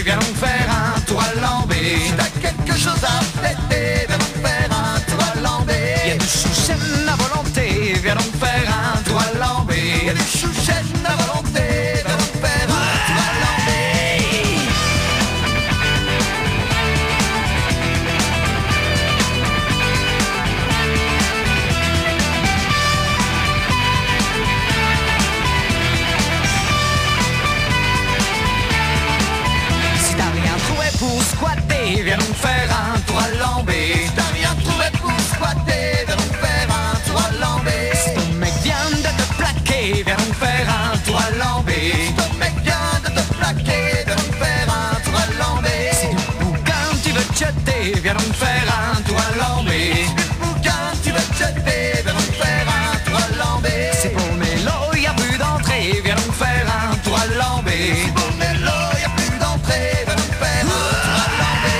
viens donc faire un tour à Lambé. Si t'as quelque chose à fêter, viens donc faire un tour à Lambé. Y'a du chouchen à volonté, viens donc faire un tour à Lambé. Y'a du chouchen à volonté, viens donc faire un tour à Lambé. Si t'as rien trouvé pour squatter, viens donc faire un tour à Lambé. Si t'as rien trouvé pour squatter, viens donc faire un tour à Lambé. Si ton mec vient de te plaquer, viens donc faire un tour à Lambé. Si ton mec vient de te plaquer, viens donc faire un tour à Lambé. Si du bouquin tu veux te jeter, viens donc faire un tour à Lambé. Si du bouquin tu veux te jeter, viens donc faire un tour à Lambé. Si pour Mélo y'a plus d'entrée, viens donc faire un tour à Lambé. Si pour Mélo y'a plus d'entrée, viens donc faire un tour à Lambé.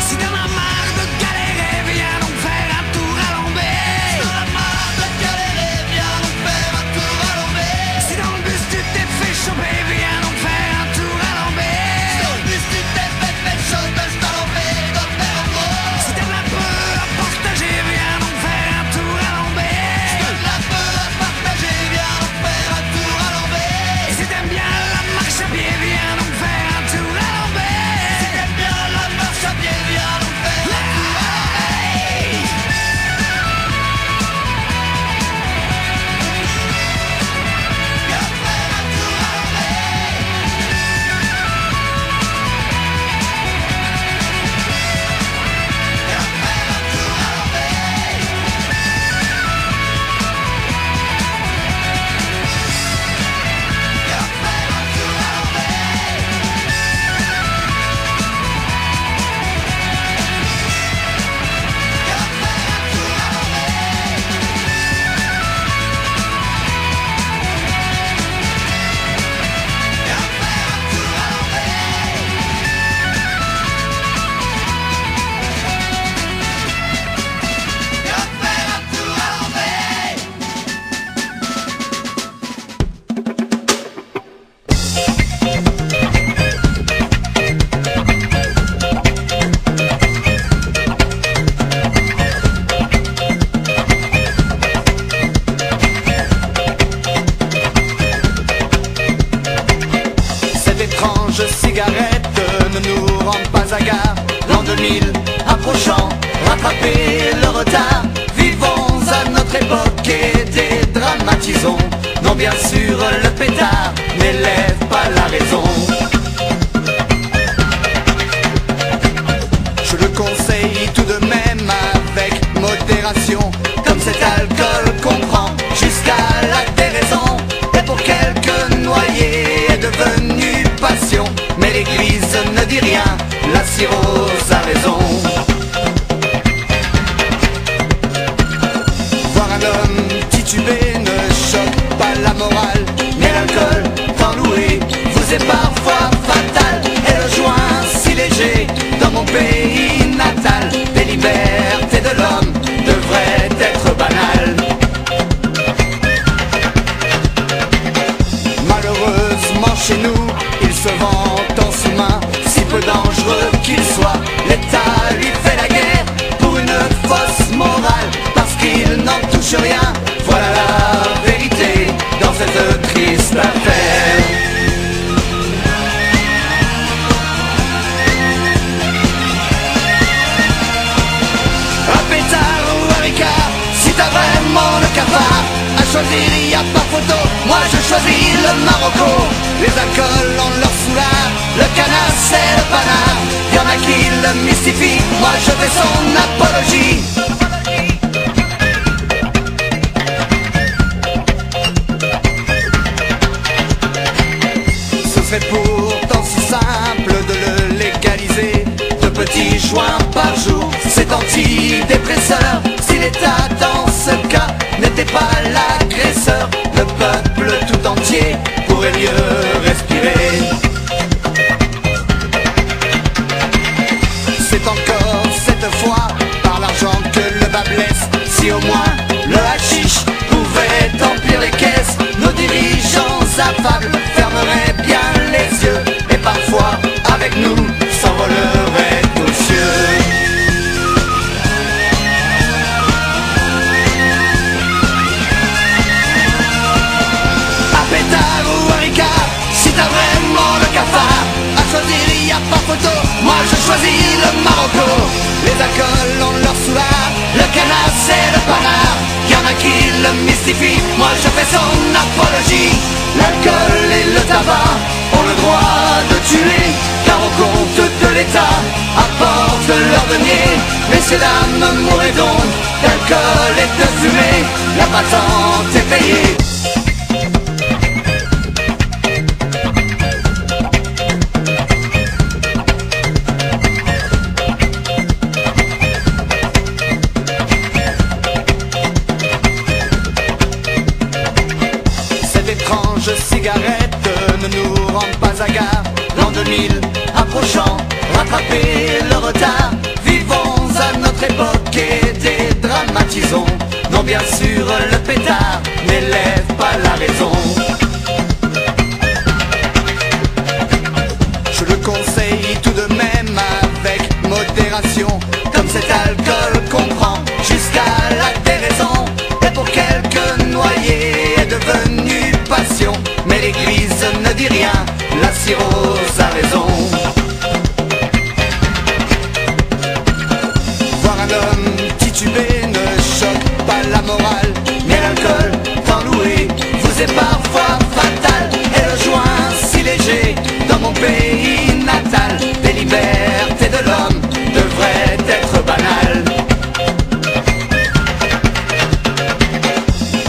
Si t'en as marre de galérer, viens donc faire un tour à Lambé. Si t'en as marre de galérer, viens donc faire un tour à Lambé. Si dans le bus tu t'es fait choper, viens donc faire un tour à Lambé. Si dans le bus tu t'es fait choper, je t'en Lambé, dois faire un gros. Si t'aimes la peu à partager, viens donc faire un tour à Lambé. Si t'aimes la peu à partager, viens donc faire un tour à Lambé. Et si t'aimes bien la marche à pied, viens donc faire un tour à Lambé. Si t'aimes bien la marche à pied, viens donc faire un tour à Lambé. Viens faire un tour à Cette étrange cigarette ne nous rend pas hagards. L'an 2000 approchant, rattraper le retard. Vivons à notre époque et dédramatisons. Non, bien sûr, le pétard n'élève pas la raison. Je le conseille tout de même avec modération. Comme cet alcool qu'on prend jusqu'à la déraison. Et pour quelques noyés est devenu passion. Mais l'église ne dit rien, la cirrhose a raison. Voir un homme titubé ne choque pas la morale. Mais l'alcool, tant loué, vous est parfois fatal. Et le joint si léger dans mon pays natal. Les libertés de l'homme devraient être banales. Malheureusement chez nous, il se vend en sous-main. Si peu dangereux qu'il soit, l'État lui fait la guerre pour une fausse morale. Parce qu'il n'en touche rien, voilà la vérité dans cette triste affaire. Un pétard ou un ricard, si t'as vraiment le cafard, à choisir y a pas photo, moi je choisis le Marocco. Les alcools ont leur foulard, le canard c'est le panard. Y'en a qui le mystifient, moi je fais son apologie. Ce serait pour petits joints par jour. Cet antidépresseur, si l'État dans ce cas n'était pas l'agresseur, le peuple tout entier pourrait mieux respirer. C'est encore cette fois par l'argent que le bas blesse. Si au moins le hashish pouvait emplir les caisses, nos dirigeants affables fermeraient bien les yeux et parfois avec nous s'envoleraient aux cieux. À pétard ou à ricard, si t'as vraiment le cafard, à choisir y a pas photo, moi je choisis le Marocco. Les alcools ont leur soulard, le canard c'est le panard. Y'en a qui le mystifient, moi je fais son apologie. L'alcool et le tabac ont le droit de tuer, car au compte de l'État apportent leur denier. Messieurs dames, mourrez donc d'alcool et de fumée, la patente est payée. Étrange cigarette ne nous rend pas hagard. L'an 2000 approchant, rattraper le retard. Vivons à notre époque et dédramatisons. Non, bien sûr le pétard n'élève pas la raison. Je le conseille tout de même avec modération, comme cet alcool qu'on prend jusqu'à la déraison. Et pour quelques noyés est devenu passion, mais l'église ne dit rien, la cirrhose a raison. Voir un homme titubé ne choque pas la morale, mais l'alcool, tant loué, vous est parfois fatal. Et le joint si léger, dans mon pays natal, des libertés de l'homme devraient être banales.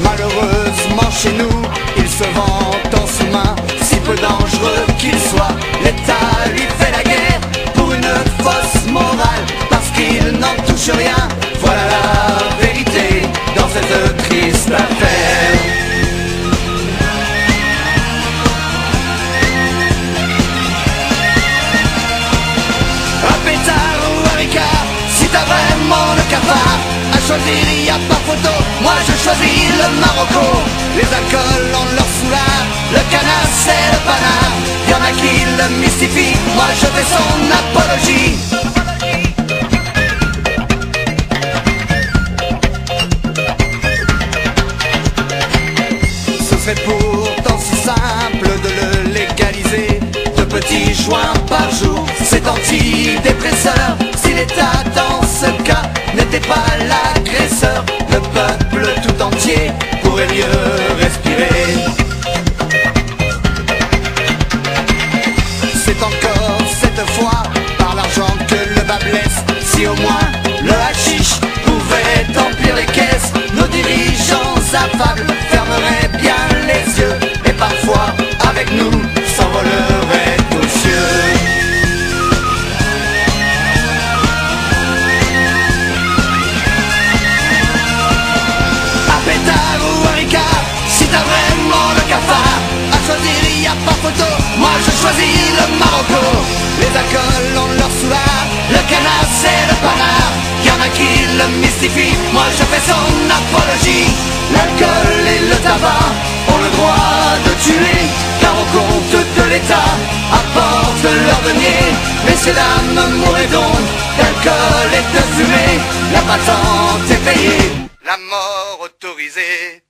Malheureusement chez nous, il se vend en sous-main, si peu dangereux qu'il soit. L'État lui fait la guerre pour une fausse morale, parce qu'il n'en touche rien. Voilà la vérité dans cette triste affaire. Un pétard ou un ricard, si t'as vraiment le cafard, à choisir y a pas photo, moi je choisis le Marocco. Les alcools ont leur soulard, le canard c'est le panard. Y'en a qui le mystifient, moi je fais son apologie. Ce serait pourtant si simple de le légaliser. De petits joints par jour, cet antidépresseur, si l'État dans ce cas n'était pas l'agresseur, le peuple tout entier pourrait mieux respirer. C'est encore cette fois par l'argent que le bas blesse. Si au moins le hashish pouvait emplir les caisses, nos dirigeants affables fermeraient bien les yeux et parfois avec nous s'envoleraient aux cieux. À pétard ou à ricard, si t'as vraiment le cafard, à choisir y a pas photo, moi je choisis le Marocco. Les alcools ont leur soulard, le canard c'est le panard. Y'en a qui le mystifient, moi je fais son apologie. L'alcool et le tabac ont le droit de tuer, car au compte de l'État apportent leur denier. Messieurs dames, mourrez donc d'alcool et de fumée, la patente est payée, la mort autorisée.